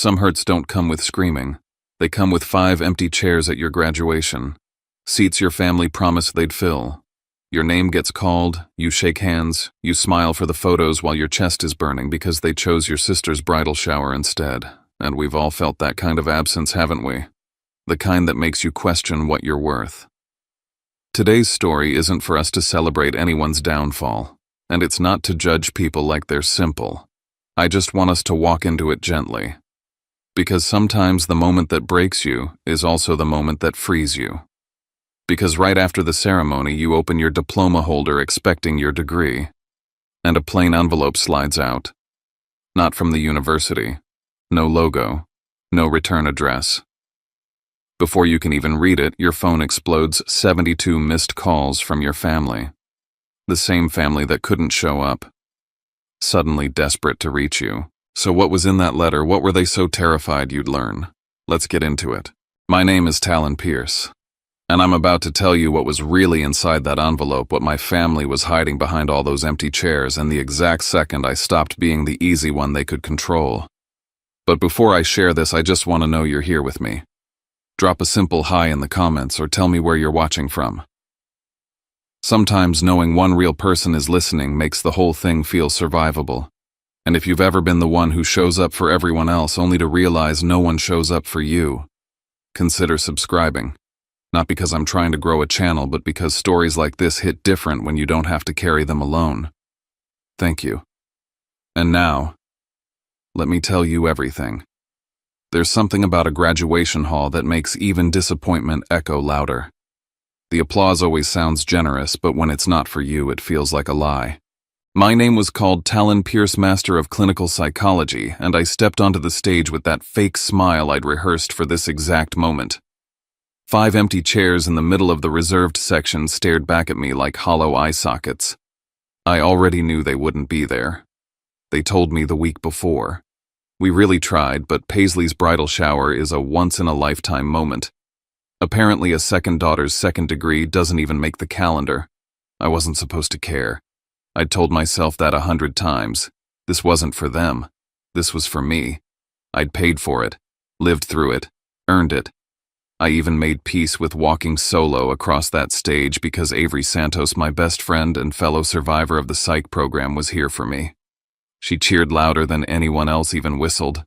Some hurts don't come with screaming. They come with 5 empty chairs at your graduation. Seats your family promised they'd fill. Your name gets called, you shake hands, you smile for the photos while your chest is burning because they chose your sister's bridal shower instead. And we've all felt that kind of absence, haven't we? The kind that makes you question what you're worth. Today's story isn't for us to celebrate anyone's downfall, and it's not to judge people like they're simple. I just want us to walk into it gently. Because sometimes the moment that breaks you is also the moment that frees you. Because right after the ceremony, you open your diploma holder expecting your degree, and a plain envelope slides out. Not from the university. No logo. No return address. Before you can even read it, your phone explodes 72 missed calls from your family. The same family that couldn't show up. Suddenly desperate to reach you. So what was in that letter? What were they so terrified you'd learn? Let's get into it. My name is Talon Pierce, and I'm about to tell you what was really inside that envelope, what my family was hiding behind all those empty chairs, and the exact second I stopped being the easy one they could control. But before I share this, I just want to know you're here with me. Drop a simple hi in the comments or tell me where you're watching from. Sometimes knowing one real person is listening makes the whole thing feel survivable. And if you've ever been the one who shows up for everyone else only to realize no one shows up for you, consider subscribing. Not because I'm trying to grow a channel, but because stories like this hit different when you don't have to carry them alone. Thank you. And now, let me tell you everything. There's something about a graduation hall that makes even disappointment echo louder. The applause always sounds generous, but when it's not for you, it feels like a lie. My name was called Talon Pierce, Master of Clinical Psychology, and I stepped onto the stage with that fake smile I'd rehearsed for this exact moment. 5 empty chairs in the middle of the reserved section stared back at me like hollow eye sockets. I already knew they wouldn't be there. They told me the week before. We really tried, but Paisley's bridal shower is a once-in-a-lifetime moment. Apparently a second daughter's second degree doesn't even make the calendar. I wasn't supposed to care. I'd told myself that 100 times. This wasn't for them. This was for me. I'd paid for it, lived through it, earned it. I even made peace with walking solo across that stage because Avery Santos, my best friend and fellow survivor of the psych program, was here for me. She cheered louder than anyone else even whistled.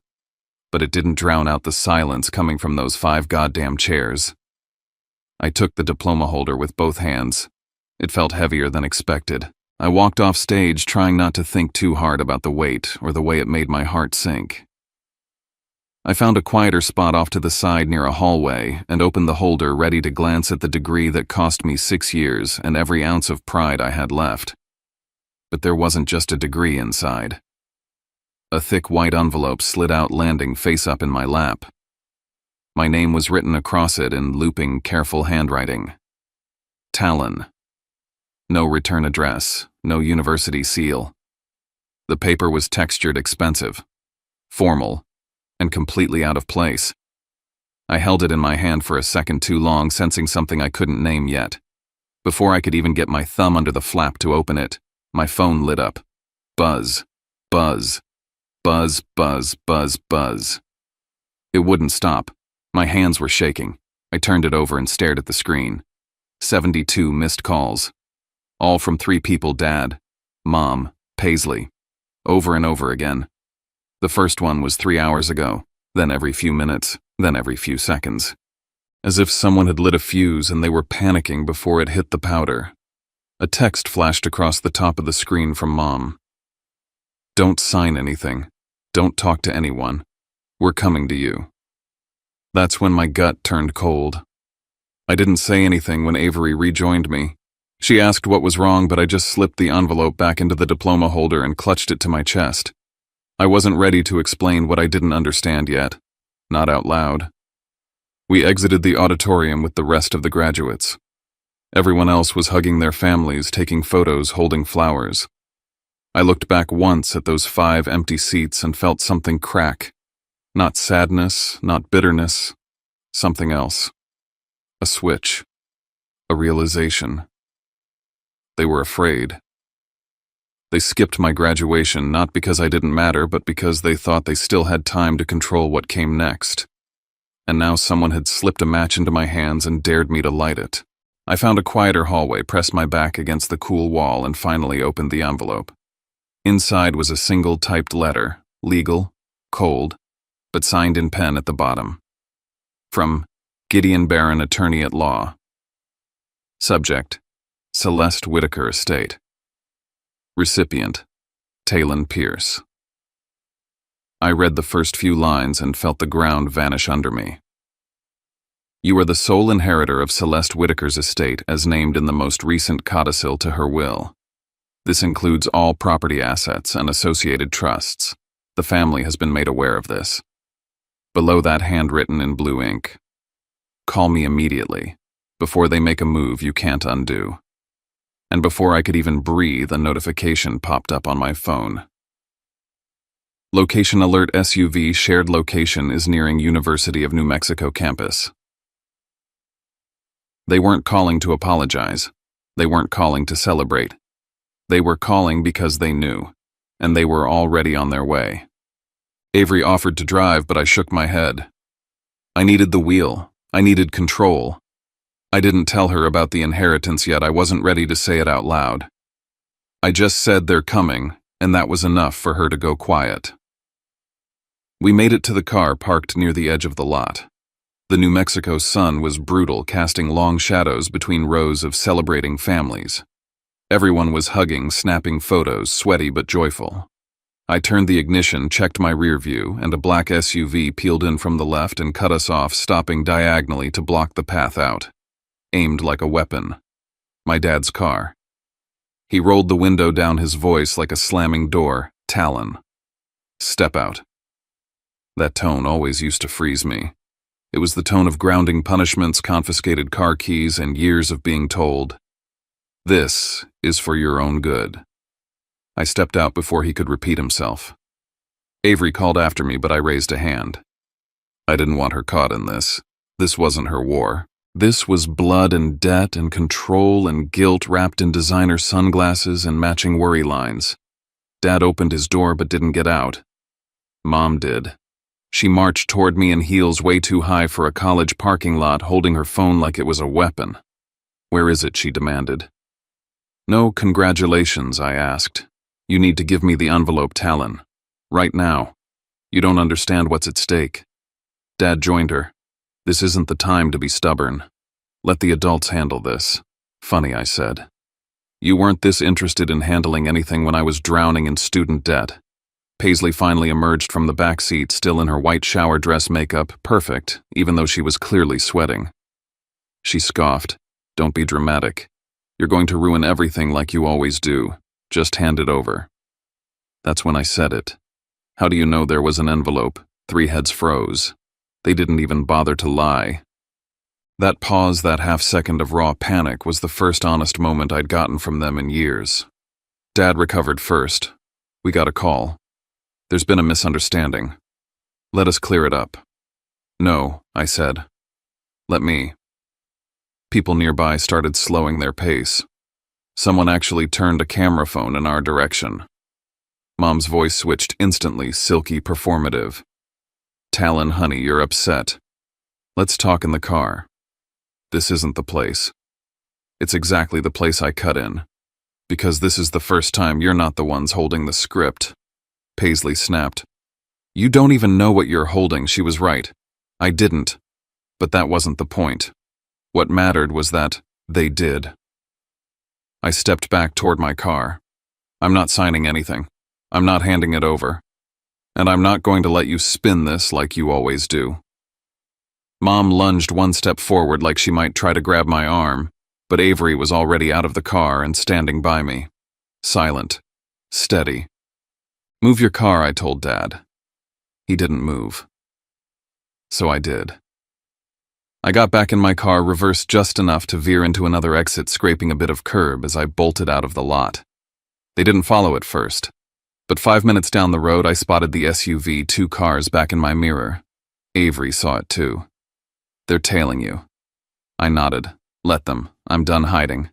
But it didn't drown out the silence coming from those 5 goddamn chairs. I took the diploma holder with both hands. It felt heavier than expected. I walked off stage trying not to think too hard about the weight or the way it made my heart sink. I found a quieter spot off to the side near a hallway and opened the holder, ready to glance at the degree that cost me 6 years and every ounce of pride I had left. But there wasn't just a degree inside. A thick white envelope slid out, landing face up in my lap. My name was written across it in looping, careful handwriting. Talon. No return address, no university seal. The paper was textured expensive, formal, and completely out of place. I held it in my hand for a second too long, sensing something I couldn't name yet. Before I could even get my thumb under the flap to open it, my phone lit up. Buzz, buzz, buzz, buzz, buzz, buzz. It wouldn't stop. My hands were shaking. I turned it over and stared at the screen. 72 missed calls. All from 3 people: Dad, Mom, Paisley. Over and over again. The first one was 3 hours ago, then every few minutes, then every few seconds. As if someone had lit a fuse and they were panicking before it hit the powder. A text flashed across the top of the screen from Mom. Don't sign anything. Don't talk to anyone. We're coming to you. That's when my gut turned cold. I didn't say anything when Avery rejoined me. She asked what was wrong, but I just slipped the envelope back into the diploma holder and clutched it to my chest. I wasn't ready to explain what I didn't understand yet. Not out loud. We exited the auditorium with the rest of the graduates. Everyone else was hugging their families, taking photos, holding flowers. I looked back once at those 5 empty seats and felt something crack. Not sadness, not bitterness, something else. A switch. A realization. They were afraid. They skipped my graduation not because I didn't matter, but because they thought they still had time to control what came next. And now someone had slipped a match into my hands and dared me to light it. I found a quieter hallway, pressed my back against the cool wall, and finally opened the envelope. Inside was a single typed letter, legal, cold, but signed in pen at the bottom. From Gideon Barron, attorney at law. Subject: Celeste Whitaker Estate. Recipient: Talon Pierce. I read the first few lines and felt the ground vanish under me. You are the sole inheritor of Celeste Whitaker's estate as named in the most recent codicil to her will. This includes all property assets and associated trusts. The family has been made aware of this. Below that, handwritten in blue ink: Call me immediately. Before they make a move you can't undo. And before I could even breathe, a notification popped up on my phone. Location alert: SUV shared location is nearing University of New Mexico campus. They weren't calling to apologize. They weren't calling to celebrate. They were calling because they knew, and they were already on their way. Avery offered to drive, but I shook my head. I needed the wheel. I needed control. I didn't tell her about the inheritance yet. I wasn't ready to say it out loud. I just said they're coming, and that was enough for her to go quiet. We made it to the car parked near the edge of the lot. The New Mexico sun was brutal, casting long shadows between rows of celebrating families. Everyone was hugging, snapping photos, sweaty but joyful. I turned the ignition, checked my rear view, and a black SUV peeled in from the left and cut us off, stopping diagonally to block the path out. Aimed like a weapon. My dad's car. He rolled the window down, his voice like a slamming door. Talon. Step out. That tone always used to freeze me. It was the tone of grounding punishments, confiscated car keys, and years of being told, "This is for your own good." I stepped out before he could repeat himself. Avery called after me, but I raised a hand. I didn't want her caught in this. This wasn't her war. This was blood and debt and control and guilt wrapped in designer sunglasses and matching worry lines. Dad opened his door but didn't get out. Mom did. She marched toward me in heels way too high for a college parking lot, holding her phone like it was a weapon. "Where is it?" she demanded. "No congratulations," I asked. "You need to give me the envelope, Talon. Right now. You don't understand what's at stake." Dad joined her. "This isn't the time to be stubborn. Let the adults handle this." "Funny," I said. "You weren't this interested in handling anything when I was drowning in student debt." Paisley finally emerged from the back seat, still in her white shower dress makeup, perfect, even though she was clearly sweating. She scoffed. "Don't be dramatic. You're going to ruin everything like you always do. Just hand it over." That's when I said it. "How do you know there was an envelope?" 3 heads froze. They didn't even bother to lie. That pause, that half-second of raw panic, was the first honest moment I'd gotten from them in years. Dad recovered first. "We got a call. There's been a misunderstanding. Let us clear it up." "No," I said. "Let me." People nearby started slowing their pace. Someone actually turned a camera phone in our direction. Mom's voice switched instantly, silky, performative. "Talon, honey, you're upset. Let's talk in the car." "This isn't the place." "It's exactly the place I cut in. Because this is the first time you're not the ones holding the script." Paisley snapped. "You don't even know what you're holding." She was right. I didn't. But that wasn't the point. What mattered was that they did. I stepped back toward my car. "I'm not signing anything. I'm not handing it over. And I'm not going to let you spin this like you always do." Mom lunged one step forward like she might try to grab my arm, but Avery was already out of the car and standing by me. Silent. Steady. "Move your car," I told Dad. He didn't move. So I did. I got back in my car, reversed just enough to veer into another exit, scraping a bit of curb as I bolted out of the lot. They didn't follow at first, but 5 minutes down the road I spotted the SUV, 2 cars back in my mirror. Avery saw it too. "They're tailing you." I nodded. "Let them. I'm done hiding."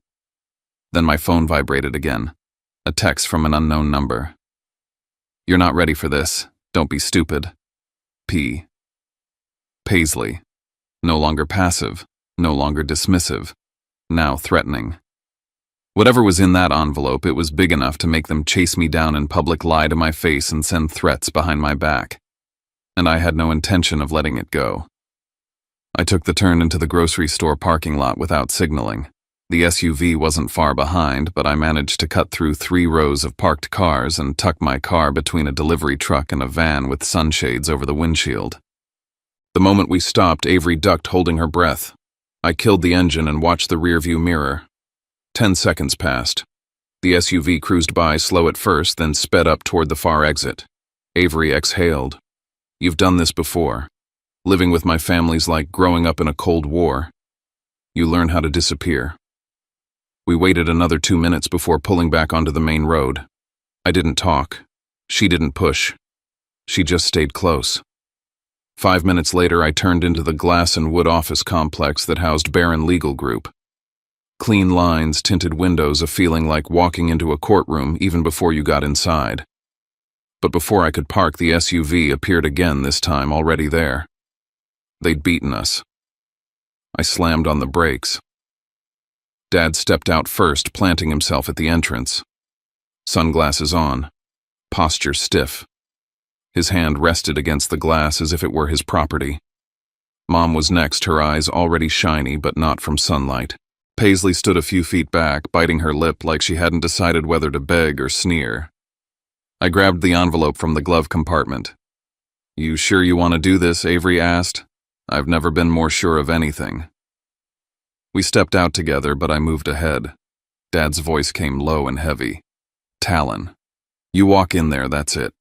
Then my phone vibrated again. A text from an unknown number. You're not ready for this. Don't be stupid. P. Paisley. No longer passive, no longer dismissive, now threatening. Whatever was in that envelope, it was big enough to make them chase me down in public, lie to my face, and send threats behind my back. And I had no intention of letting it go. I took the turn into the grocery store parking lot without signaling. The SUV wasn't far behind, but I managed to cut through 3 rows of parked cars and tuck my car between a delivery truck and a van with sunshades over the windshield. The moment we stopped, Avery ducked, holding her breath. I killed the engine and watched the rearview mirror. 10 seconds passed. The SUV cruised by, slow at first, then sped up toward the far exit. Avery exhaled. You've done this before. Living with my family's like growing up in a Cold War. You learn how to disappear. We waited another 2 minutes before pulling back onto the main road. I didn't talk. She didn't push. She just stayed close. 5 minutes later, I turned into the glass and wood office complex that housed Barron Legal Group. Clean lines, tinted windows, a feeling like walking into a courtroom even before you got inside. But before I could park, the SUV appeared again, this time already there. They'd beaten us. I slammed on the brakes. Dad stepped out first, planting himself at the entrance. Sunglasses on, posture stiff. His hand rested against the glass as if it were his property. Mom was next, her eyes already shiny but not from sunlight. Paisley stood a few feet back, biting her lip like she hadn't decided whether to beg or sneer. I grabbed the envelope from the glove compartment. You sure you want to do this? Avery asked. I've never been more sure of anything. We stepped out together, but I moved ahead. Dad's voice came low and heavy. Talon. You walk in there, that's it.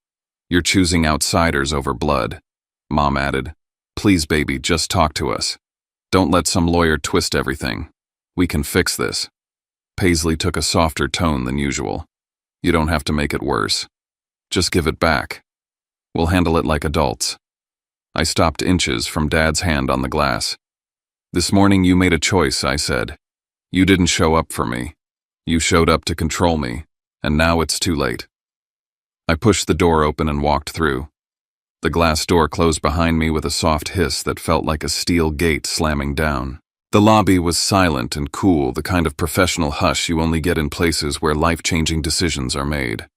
You're choosing outsiders over blood. Mom added. Please, baby, just talk to us. Don't let some lawyer twist everything. We can fix this. Paisley took a softer tone than usual. You don't have to make it worse. Just give it back. We'll handle it like adults. I stopped inches from Dad's hand on the glass. This morning you made a choice, I said. You didn't show up for me. You showed up to control me, and now it's too late. I pushed the door open and walked through. The glass door closed behind me with a soft hiss that felt like a steel gate slamming down. The lobby was silent and cool, the kind of professional hush you only get in places where life-changing decisions are made.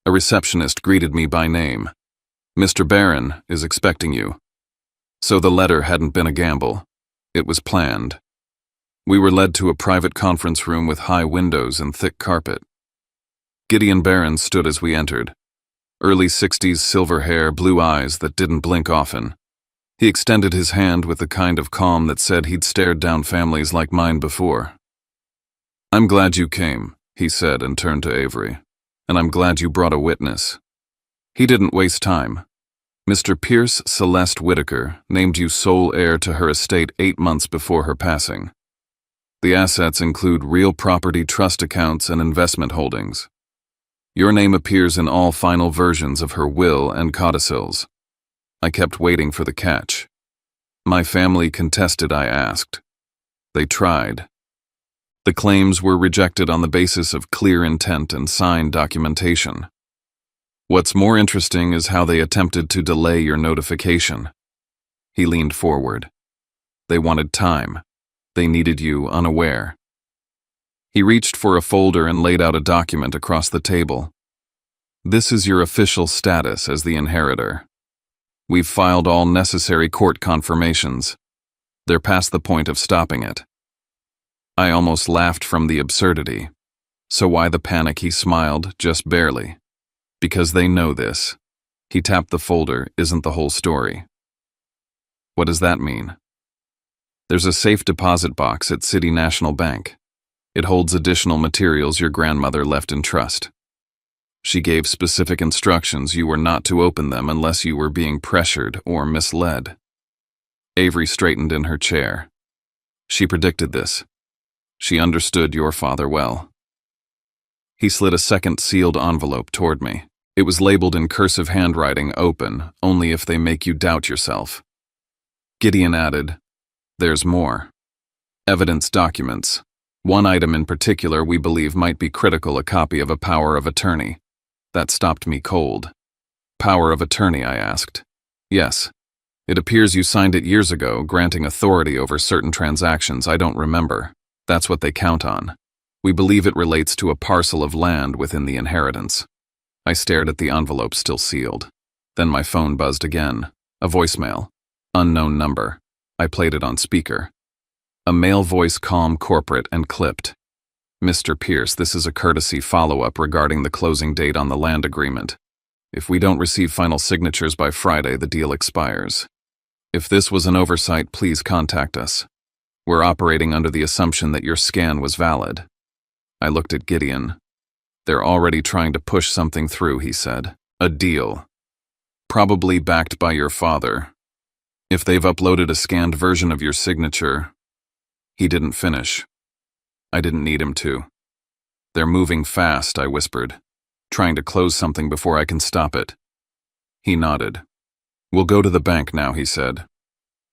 A receptionist greeted me by name. Mr. Barron is expecting you. So the letter hadn't been a gamble. It was planned. We were led to a private conference room with high windows and thick carpet. Gideon Barron stood as we entered. Early 60s, silver hair, blue eyes that didn't blink often. He extended his hand with the kind of calm that said he'd stared down families like mine before. I'm glad you came, he said and turned to Avery. And I'm glad you brought a witness. He didn't waste time. Mr. Pierce Celeste Whitaker named you sole heir to her estate 8 months before her passing. The assets include real property, trust accounts, and investment holdings. Your name appears in all final versions of her will and codicils. I kept waiting for the catch. My family contested, I asked. They tried. The claims were rejected on the basis of clear intent and signed documentation. What's more interesting is how they attempted to delay your notification. He leaned forward. They wanted time. They needed you unaware. He reached for a folder and laid out a document across the table. This is your official status as the inheritor. We've filed all necessary court confirmations. They're past the point of stopping it. I almost laughed from the absurdity. So why the panic? He smiled, just barely. Because they know this. He tapped the folder, isn't the whole story. What does that mean? There's a safe deposit box at City National Bank. It holds additional materials your grandmother left in trust. She gave specific instructions you were not to open them unless you were being pressured or misled. Avery straightened in her chair. She predicted this. She understood your father well. He slid a second sealed envelope toward me. It was labeled in cursive handwriting, open, only if they make you doubt yourself. Gideon added, there's more. Evidence documents. One item in particular we believe might be critical, a copy of a power of attorney. That stopped me cold. Power of attorney, I asked. Yes. It appears you signed it years ago, granting authority over certain transactions I don't remember. That's what they count on. We believe it relates to a parcel of land within the inheritance. I stared at the envelope still sealed. Then my phone buzzed again. A voicemail. Unknown number. I played it on speaker. A male voice, calm, corporate, and clipped. Mr. Pierce, this is a courtesy follow-up regarding the closing date on the land agreement. If we don't receive final signatures by Friday, the deal expires. If this was an oversight, please contact us. We're operating under the assumption that your scan was valid. I looked at Gideon. They're already trying to push something through, he said. A deal. Probably backed by your father. If they've uploaded a scanned version of your signature. He didn't finish. I didn't need him to. They're moving fast, I whispered, trying to close something before I can stop it. He nodded. We'll go to the bank now, he said.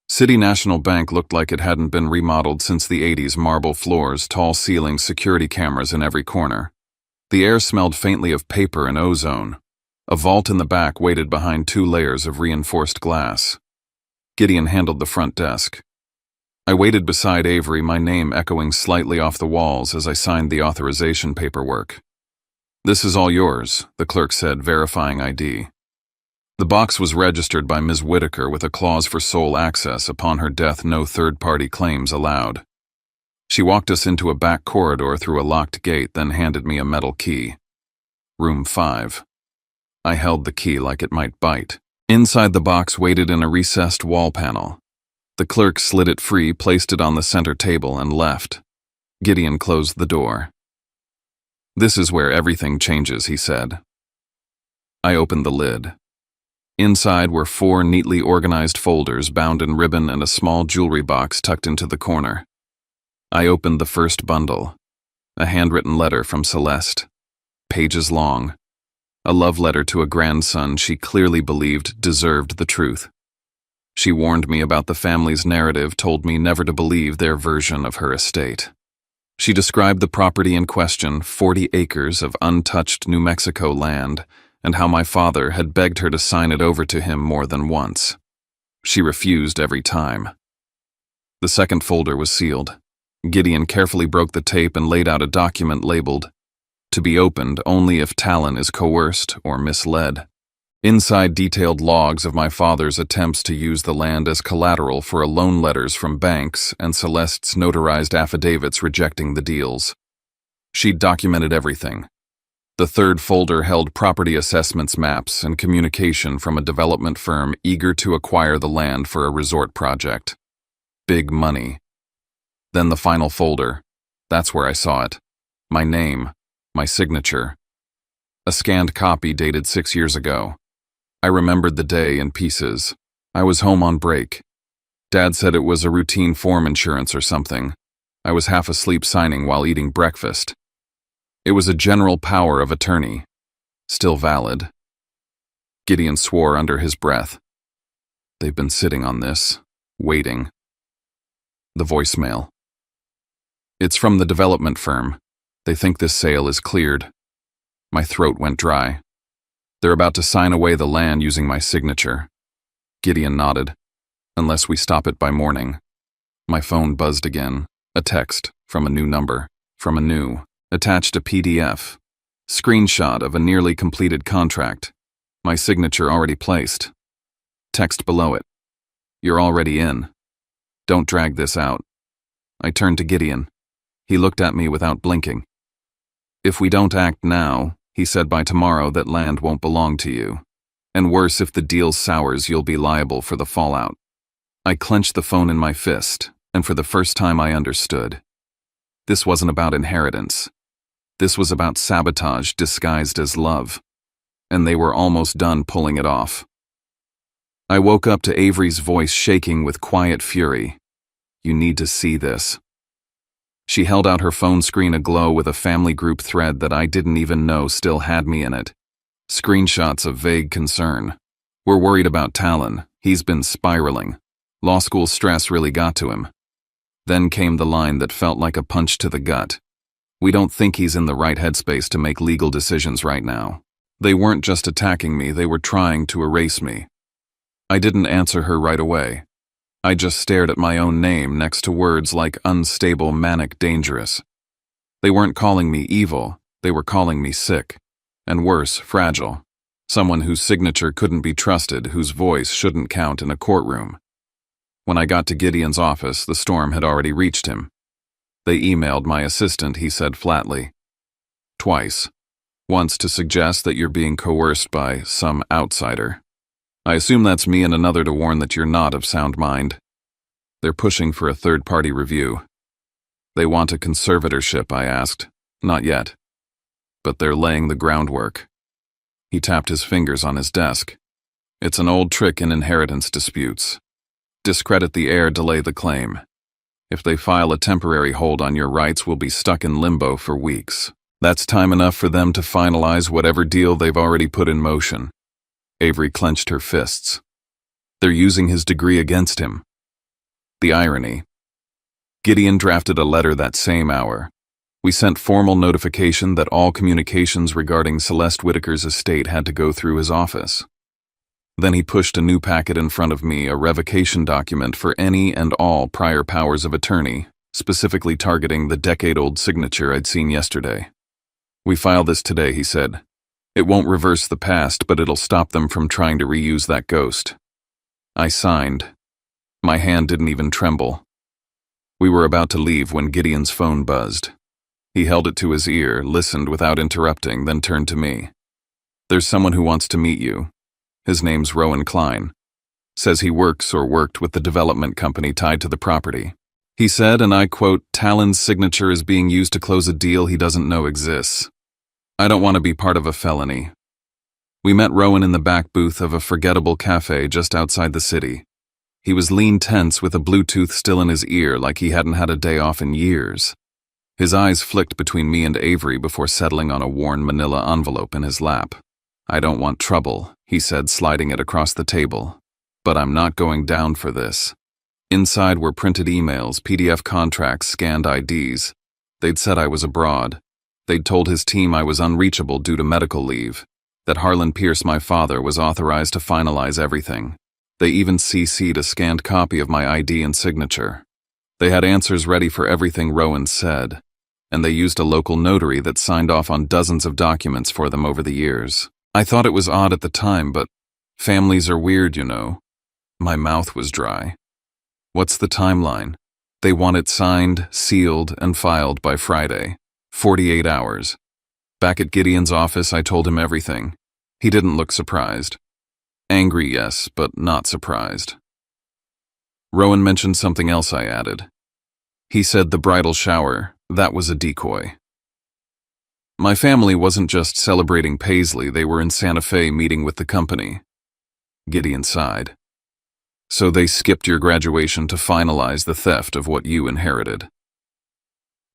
City National Bank looked like it hadn't been remodeled since the 80s. Marble floors, tall ceilings, security cameras in every corner. The air smelled faintly of paper and ozone. A vault in the back waited behind 2 layers of reinforced glass. Gideon handled the front desk. I waited beside Avery, my name echoing slightly off the walls as I signed the authorization paperwork. This is all yours, the clerk said, verifying ID. The box was registered by Ms. Whitaker with a clause for sole access. Upon her death, no third-party claims allowed. She walked us into a back corridor through a locked gate, then handed me a metal key. Room 5. I held the key like it might bite. Inside the box waited in a recessed wall panel. The clerk slid it free, placed it on the center table, and left. Gideon closed the door. This is where everything changes, he said. I opened the lid. Inside were 4 neatly organized folders bound in ribbon and a small jewelry box tucked into the corner. I opened the first bundle. A handwritten letter from Celeste. Pages long. A love letter to a grandson she clearly believed deserved the truth. She warned me about the family's narrative, told me never to believe their version of her estate. She described the property in question, 40 acres of untouched New Mexico land, and how my father had begged her to sign it over to him more than once. She refused every time. The second folder was sealed. Gideon carefully broke the tape and laid out a document labeled, "To be opened only if Talon is coerced or misled." Inside detailed logs of my father's attempts to use the land as collateral for loan letters from banks and Celeste's notarized affidavits rejecting the deals. She'd documented everything. The third folder held property assessments, maps, and communication from a development firm eager to acquire the land for a resort project. Big money. Then the final folder. That's where I saw it. My name, my signature. A scanned copy dated 6 years ago. I remembered the day in pieces. I was home on break. Dad said it was a routine form insurance or something. I was half asleep signing while eating breakfast. It was a general power of attorney. Still valid. Gideon swore under his breath. They've been sitting on this, waiting. The voicemail. It's from the development firm. They think this sale is cleared. My throat went dry. They're about to sign away the land using my signature. Gideon nodded. Unless we stop it by morning. My phone buzzed again. A text from a new number. From a new. Attached a PDF. Screenshot of a nearly completed contract. My signature already placed. Text below it. You're already in. Don't drag this out. I turned to Gideon. He looked at me without blinking. If we don't act now, he said, by tomorrow that land won't belong to you. And worse, if the deal sours, you'll be liable for the fallout. I clenched the phone in my fist, and for the first time I understood. This wasn't about inheritance. This was about sabotage disguised as love. And they were almost done pulling it off. I woke up to Avery's voice shaking with quiet fury. You need to see this. She held out her phone screen aglow with a family group thread that I didn't even know still had me in it. Screenshots of vague concern. We're worried about Talon. He's been spiraling. Law school stress really got to him. Then came the line that felt like a punch to the gut. We don't think he's in the right headspace to make legal decisions right now. They weren't just attacking me, they were trying to erase me. I didn't answer her right away. I just stared at my own name next to words like unstable, manic, dangerous. They weren't calling me evil, they were calling me sick. And worse, fragile. Someone whose signature couldn't be trusted, whose voice shouldn't count in a courtroom. When I got to Gideon's office, the storm had already reached him. They emailed my assistant, he said flatly. Twice. Once to suggest that you're being coerced by some outsider. I assume that's me, and another to warn that you're not of sound mind. They're pushing for a third-party review. They want a conservatorship, I asked. Not yet. But they're laying the groundwork. He tapped his fingers on his desk. It's an old trick in inheritance disputes. Discredit the heir, delay the claim. If they file a temporary hold on your rights, we'll be stuck in limbo for weeks. That's time enough for them to finalize whatever deal they've already put in motion. Avery clenched her fists. They're using his degree against him. The irony. Gideon drafted a letter that same hour. We sent formal notification that all communications regarding Celeste Whitaker's estate had to go through his office. Then he pushed a new packet in front of me, a revocation document for any and all prior powers of attorney, specifically targeting the decade-old signature I'd seen yesterday. We file this today, he said. It won't reverse the past, but it'll stop them from trying to reuse that ghost. I signed. My hand didn't even tremble. We were about to leave when Gideon's phone buzzed. He held it to his ear, listened without interrupting, then turned to me. There's someone who wants to meet you. His name's Rowan Klein. Says he works or worked with the development company tied to the property. He said, and I quote, Talon's signature is being used to close a deal he doesn't know exists. I don't want to be part of a felony. We met Rowan in the back booth of a forgettable cafe just outside the city. He was lean tense with a Bluetooth still in his ear like he hadn't had a day off in years. His eyes flicked between me and Avery before settling on a worn manila envelope in his lap. I don't want trouble, he said, sliding it across the table. But I'm not going down for this. Inside were printed emails, PDF contracts, scanned IDs. They'd said I was abroad. They'd told his team I was unreachable due to medical leave, that Harlan Pierce, my father, was authorized to finalize everything. They even CC'd a scanned copy of my ID and signature. They had answers ready for everything Rowan said, and they used a local notary that signed off on dozens of documents for them over the years. I thought it was odd at the time, but families are weird, you know. My mouth was dry. What's the timeline? They want it signed, sealed, and filed by Friday. 48 hours. Back at Gideon's office, I told him everything. He didn't look surprised. Angry, yes, but not surprised. Rowan mentioned something else, I added. He said the bridal shower, that was a decoy. My family wasn't just celebrating Paisley, they were in Santa Fe meeting with the company. Gideon sighed. So they skipped your graduation to finalize the theft of what you inherited.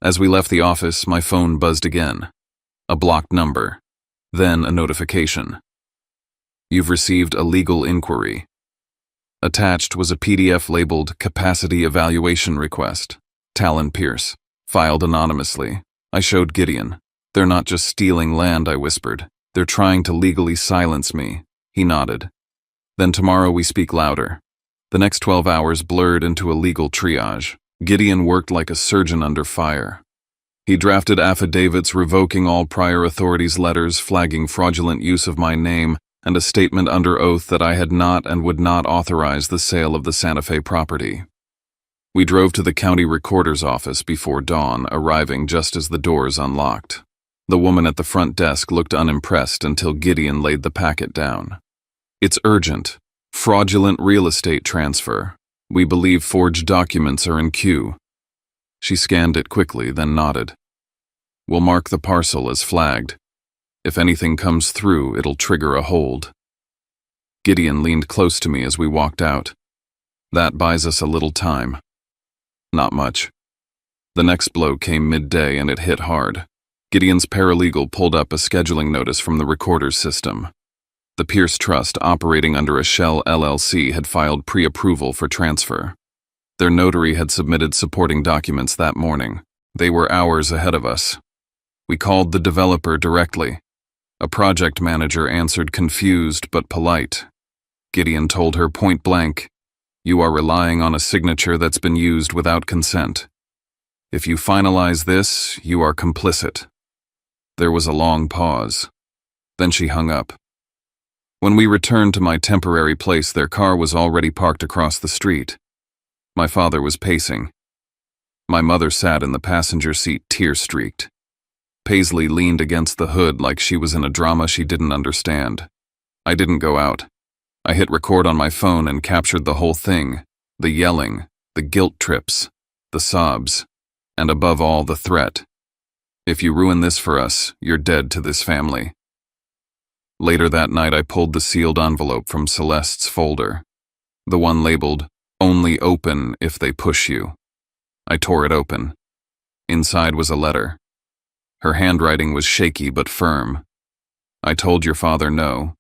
As we left the office, my phone buzzed again. A blocked number. Then a notification. You've received a legal inquiry. Attached was a PDF labeled Capacity Evaluation Request. Talon Pierce. Filed anonymously. I showed Gideon. They're not just stealing land, I whispered. They're trying to legally silence me. He nodded. Then tomorrow we speak louder. The next 12 hours blurred into a legal triage. Gideon worked like a surgeon under fire. He drafted affidavits revoking all prior authorities' letters, flagging fraudulent use of my name, and a statement under oath that I had not and would not authorize the sale of the Santa Fe property. We drove to the county recorder's office before dawn, arriving just as the doors unlocked. The woman at the front desk looked unimpressed until Gideon laid the packet down. It's urgent. Fraudulent real estate transfer. We believe forged documents are in queue. She scanned it quickly, then nodded. We'll mark the parcel as flagged. If anything comes through, it'll trigger a hold. Gideon leaned close to me as we walked out. That buys us a little time. Not much. The next blow came midday and it hit hard. Gideon's paralegal pulled up a scheduling notice from the recorder's system. The Pierce Trust, operating under a shell LLC, had filed pre-approval for transfer. Their notary had submitted supporting documents that morning. They were hours ahead of us. We called the developer directly. A project manager answered confused but polite. Gideon told her point blank, "You are relying on a signature that's been used without consent. If you finalize this, you are complicit." There was a long pause. Then she hung up. When we returned to my temporary place, their car was already parked across the street. My father was pacing. My mother sat in the passenger seat, tear-streaked. Paisley leaned against the hood like she was in a drama she didn't understand. I didn't go out. I hit record on my phone and captured the whole thing. The yelling, the guilt trips, the sobs, and above all, the threat. "If you ruin this for us, you're dead to this family." Later that night, I pulled the sealed envelope from Celeste's folder, the one labeled, "Only open if they push you." I tore it open. Inside was a letter. Her handwriting was shaky but firm. "I told your father no.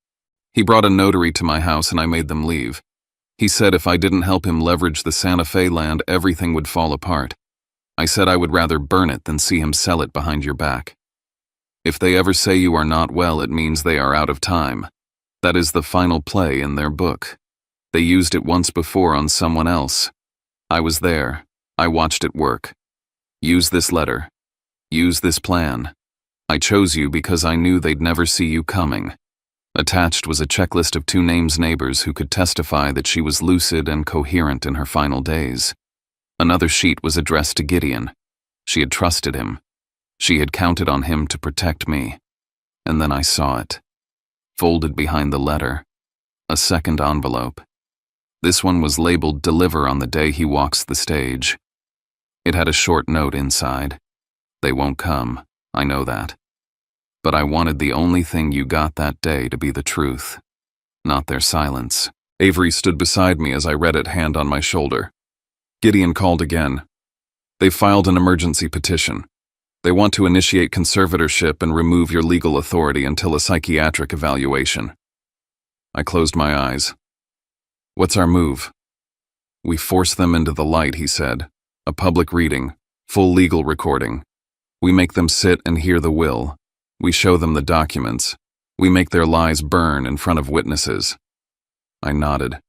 He brought a notary to my house and I made them leave. He said if I didn't help him leverage the Santa Fe land, everything would fall apart. I said I would rather burn it than see him sell it behind your back. If they ever say you are not well, it means they are out of time. That is the final play in their book. They used it once before on someone else. I was there. I watched it work. Use this letter. Use this plan. I chose you because I knew they'd never see you coming." Attached was a checklist of 2 names neighbors who could testify that she was lucid and coherent in her final days. Another sheet was addressed to Gideon. She had trusted him. She had counted on him to protect me. And then I saw it. Folded behind the letter. A second envelope. This one was labeled "Deliver on the day he walks the stage." It had a short note inside. "They won't come, I know that. But I wanted the only thing you got that day to be the truth, not their silence." Avery stood beside me as I read it, hand on my shoulder. Gideon called again. "They filed an emergency petition. They want to initiate conservatorship and remove your legal authority until a psychiatric evaluation." I closed my eyes. "What's our move?" "We force them into the light," he said. "A public reading, full legal recording. We make them sit and hear the will. We show them the documents. We make their lies burn in front of witnesses." I nodded.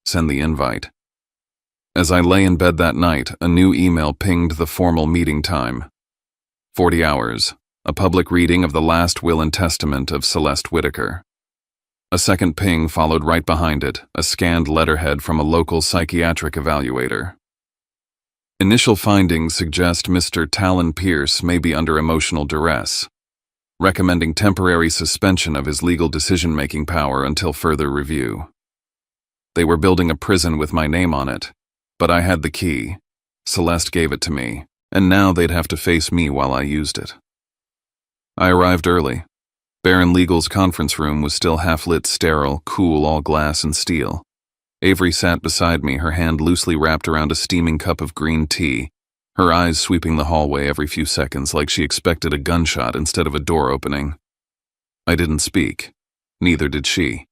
"Send the invite." As I lay in bed that night, a new email pinged the formal meeting time. 40 hours, a public reading of the last will and testament of Celeste Whitaker. A second ping followed right behind it, a scanned letterhead from a local psychiatric evaluator. "Initial findings suggest Mr. Talon Pierce may be under emotional duress, recommending temporary suspension of his legal decision-making power until further review." They were building a prison with my name on it, but I had the key. Celeste gave it to me, and now they'd have to face me while I used it. I arrived early. Baron Legal's conference room was still half-lit, sterile, cool, all glass and steel. Avery sat beside me, her hand loosely wrapped around a steaming cup of green tea, her eyes sweeping the hallway every few seconds like she expected a gunshot instead of a door opening. I didn't speak. Neither did she.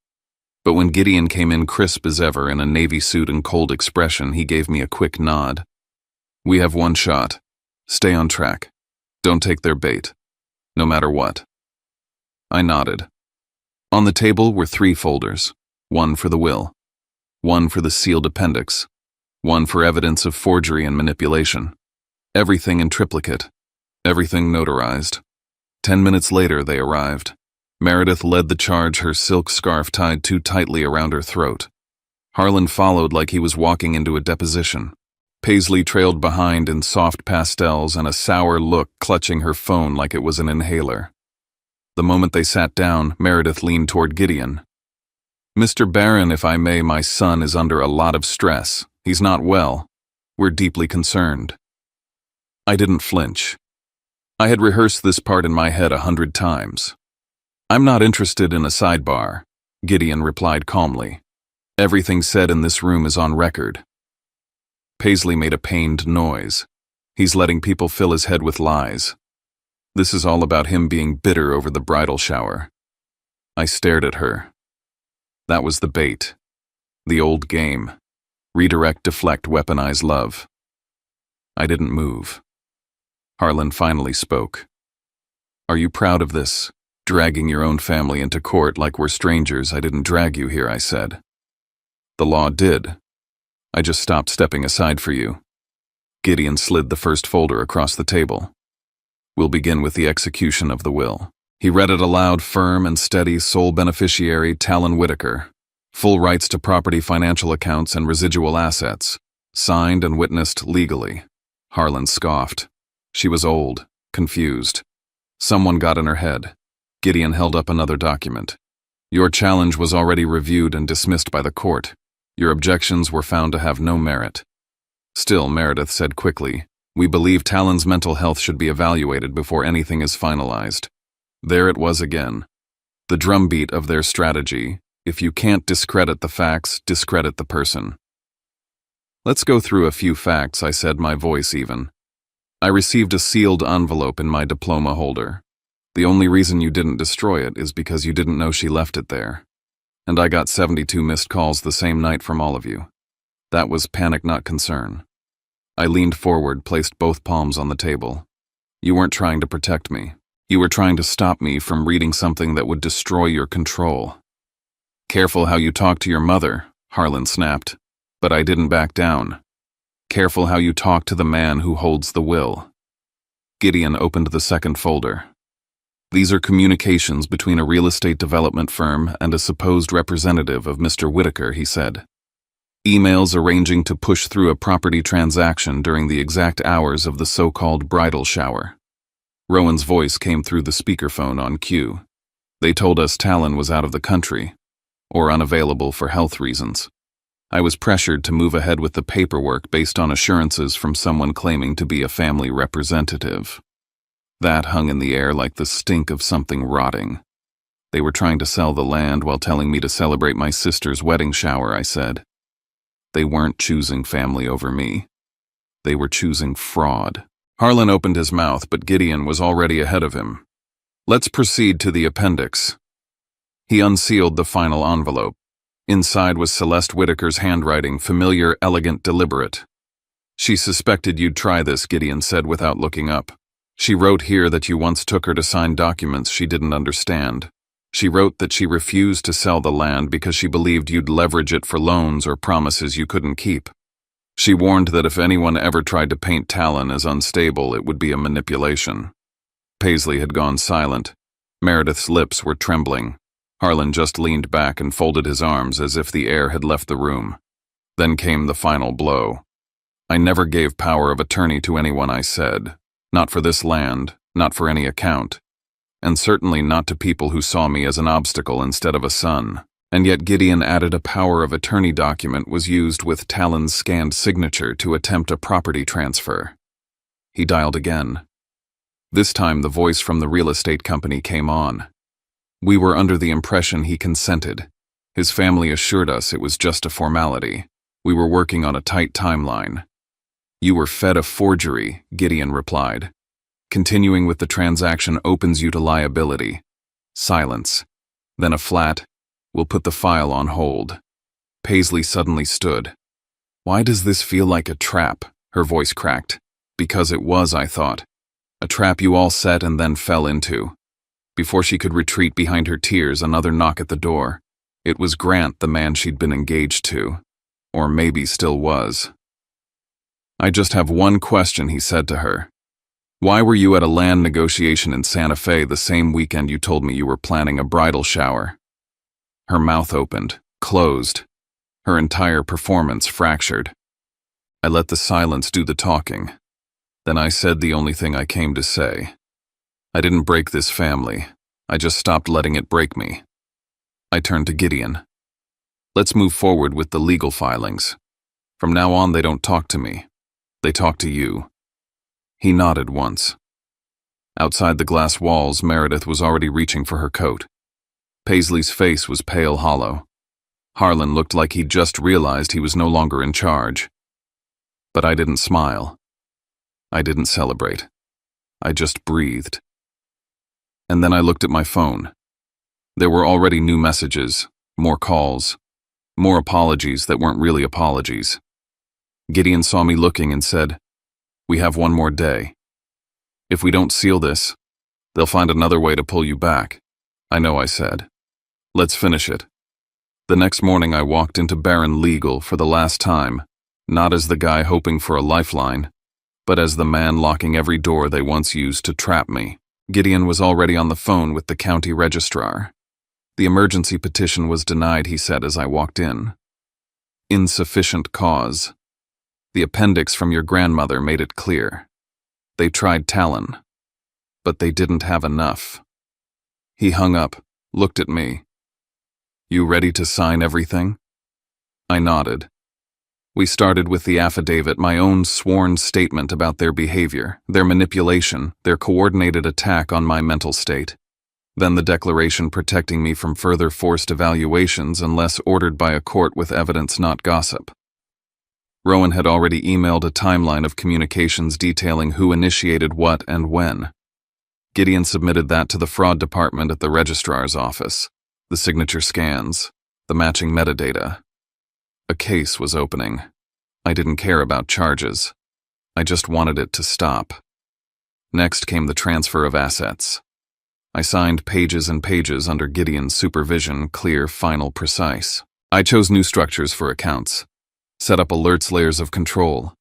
But when Gideon came in crisp as ever in a navy suit and cold expression, he gave me a quick nod. "We have one shot. Stay on track. Don't take their bait. No matter what." I nodded. On the table were 3 folders. One for the will. One for the sealed appendix. One for evidence of forgery and manipulation. Everything in triplicate. Everything notarized. 10 minutes later, they arrived. Meredith led the charge, her silk scarf tied too tightly around her throat. Harlan followed like he was walking into a deposition. Paisley trailed behind in soft pastels and a sour look, clutching her phone like it was an inhaler. The moment they sat down, Meredith leaned toward Gideon. "Mr. Barron, if I may, my son is under a lot of stress. He's not well. We're deeply concerned." I didn't flinch. I had rehearsed this part in my head 100 times. "I'm not interested in a sidebar," Gideon replied calmly. "Everything said in this room is on record." Paisley made a pained noise. "He's letting people fill his head with lies. This is all about him being bitter over the bridal shower." I stared at her. That was the bait. The old game. Redirect, deflect, weaponize love. I didn't move. Harlan finally spoke. Are you proud of this? Dragging your own family into court like we're strangers. I didn't drag you here, I said. The law did. I just stopped stepping aside for you. Gideon slid the first folder across the table. We'll begin with the execution of the will. He read it aloud, firm and steady, sole beneficiary Talon Whitaker. Full rights to property, financial accounts, and residual assets. Signed and witnessed legally. Harlan scoffed. She was old, confused. Someone got in her head. Gideon held up another document. Your challenge was already reviewed and dismissed by the court. Your objections were found to have no merit. Still, Meredith said quickly, we believe Talon's mental health should be evaluated before anything is finalized. There it was again. The drumbeat of their strategy. If you can't discredit the facts, discredit the person. Let's go through a few facts, I said, my voice even. I received a sealed envelope in my diploma holder. The only reason you didn't destroy it is because you didn't know she left it there. And I got 72 missed calls the same night from all of you. That was panic, not concern. I leaned forward, placed both palms on the table. You weren't trying to protect me. You were trying to stop me from reading something that would destroy your control. Careful how you talk to your mother, Harlan snapped. But I didn't back down. Careful how you talk to the man who holds the will. Gideon opened the second folder. These are communications between a real estate development firm and a supposed representative of Mr. Whitaker, he said. Emails arranging to push through a property transaction during the exact hours of the so-called bridal shower. Rowan's voice came through the speakerphone on cue. They told us Talon was out of the country, or unavailable for health reasons. I was pressured to move ahead with the paperwork based on assurances from someone claiming to be a family representative. That hung in the air like the stink of something rotting. They were trying to sell the land while telling me to celebrate my sister's wedding shower, I said. They weren't choosing family over me. They were choosing fraud. Harlan opened his mouth, but Gideon was already ahead of him. Let's proceed to the appendix. He unsealed the final envelope. Inside was Celeste Whitaker's handwriting, familiar, elegant, deliberate. She suspected you'd try this, Gideon said without looking up. She wrote here that you once took her to sign documents she didn't understand. She wrote that she refused to sell the land because she believed you'd leverage it for loans or promises you couldn't keep. She warned that if anyone ever tried to paint Talon as unstable, it would be a manipulation. Paisley had gone silent. Meredith's lips were trembling. Harlan just leaned back and folded his arms as if the air had left the room. Then came the final blow. I never gave power of attorney to anyone, I said. Not for this land, not for any account. And certainly not to people who saw me as an obstacle instead of a son. And yet Gideon added a power of attorney document was used with Talon's scanned signature to attempt a property transfer. He dialed again. This time the voice from the real estate company came on. We were under the impression he consented. His family assured us it was just a formality. We were working on a tight timeline. You were fed a forgery, Gideon replied. Continuing with the transaction opens you to liability. Silence. Then a flat, we'll put the file on hold. Paisley suddenly stood. Why does this feel like a trap? Her voice cracked. Because it was, I thought. A trap you all set and then fell into. Before she could retreat behind her tears, another knock at the door. It was Grant, the man she'd been engaged to. Or maybe still was. I just have one question, he said to her. Why were you at a land negotiation in Santa Fe the same weekend you told me you were planning a bridal shower? Her mouth opened, closed. Her entire performance fractured. I let the silence do the talking. Then I said the only thing I came to say. I didn't break this family. I just stopped letting it break me. I turned to Gideon. Let's move forward with the legal filings. From now on, they don't talk to me. They talk to you. He nodded once. Outside the glass walls, Meredith was already reaching for her coat. Paisley's face was pale hollow. Harlan looked like he'd just realized he was no longer in charge. But I didn't smile. I didn't celebrate. I just breathed. And then I looked at my phone. There were already new messages, more calls, more apologies that weren't really apologies. Gideon saw me looking and said, "We have one more day. If we don't seal this, they'll find another way to pull you back." "I know," I said. "Let's finish it." The next morning I walked into Barron Legal for the last time, not as the guy hoping for a lifeline, but as the man locking every door they once used to trap me. Gideon was already on the phone with the county registrar. The emergency petition was denied, he said as I walked in. Insufficient cause. The appendix from your grandmother made it clear. They tried Talon, but they didn't have enough. He hung up, looked at me. "You ready to sign everything?" I nodded. We started with the affidavit, my own sworn statement about their behavior, their manipulation, their coordinated attack on my mental state. Then the declaration protecting me from further forced evaluations unless ordered by a court with evidence, not gossip. Rowan had already emailed a timeline of communications detailing who initiated what and when. Gideon submitted that to the fraud department at the registrar's office. The signature scans, the matching metadata. A case was opening. I didn't care about charges. I just wanted it to stop. Next came the transfer of assets. I signed pages and pages under Gideon's supervision, clear, final, precise. I chose new structures for accounts, set up alerts, layers of control.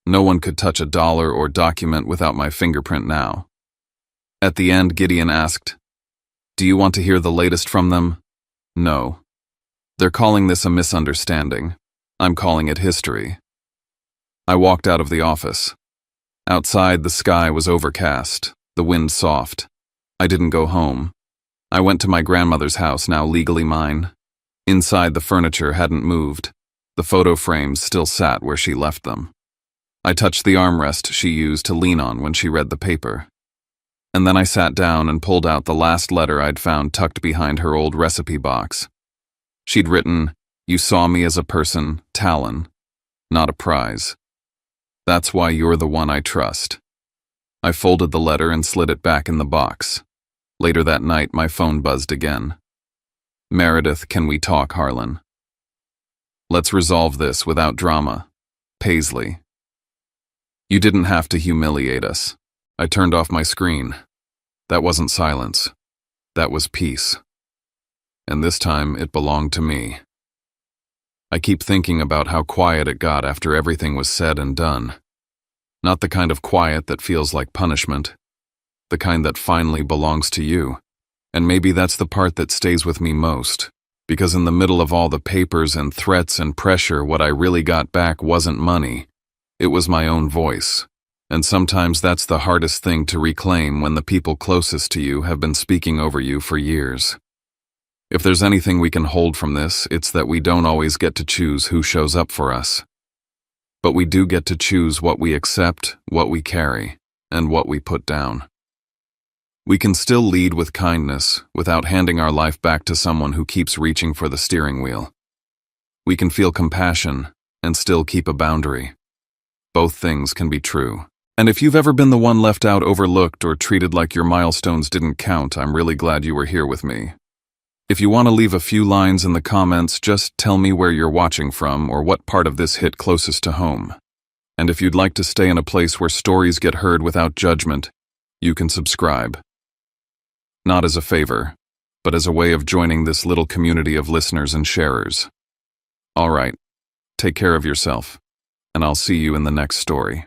No one could touch a dollar or document without my fingerprint now. At the end, Gideon asked, "Do you want to hear the latest from them?" "No. They're calling this a misunderstanding. I'm calling it history." I walked out of the office. Outside, the sky was overcast, the wind soft. I didn't go home. I went to my grandmother's house, now legally mine. Inside, the furniture hadn't moved. The photo frames still sat where she left them. I touched the armrest she used to lean on when she read the paper. And then I sat down and pulled out the last letter I'd found tucked behind her old recipe box. She'd written, "You saw me as a person, Talon, not a prize. That's why you're the one I trust." I folded the letter and slid it back in the box. Later that night, my phone buzzed again. "Meredith, can we talk, Harlan? Let's resolve this without drama. Paisley." "You didn't have to humiliate us." I turned off my screen. That wasn't silence. That was peace. And this time, it belonged to me. I keep thinking about how quiet it got after everything was said and done. Not the kind of quiet that feels like punishment. The kind that finally belongs to you. And maybe that's the part that stays with me most. Because in the middle of all the papers and threats and pressure, what I really got back wasn't money. It was my own voice. And sometimes that's the hardest thing to reclaim when the people closest to you have been speaking over you for years. If there's anything we can hold from this, it's that we don't always get to choose who shows up for us. But we do get to choose what we accept, what we carry, and what we put down. We can still lead with kindness without handing our life back to someone who keeps reaching for the steering wheel. We can feel compassion and still keep a boundary. Both things can be true. And if you've ever been the one left out, overlooked, or treated like your milestones didn't count, I'm really glad you were here with me. If you want to leave a few lines in the comments, just tell me where you're watching from or what part of this hit closest to home. And if you'd like to stay in a place where stories get heard without judgment, you can subscribe. Not as a favor, but as a way of joining this little community of listeners and sharers. All right, take care of yourself, and I'll see you in the next story.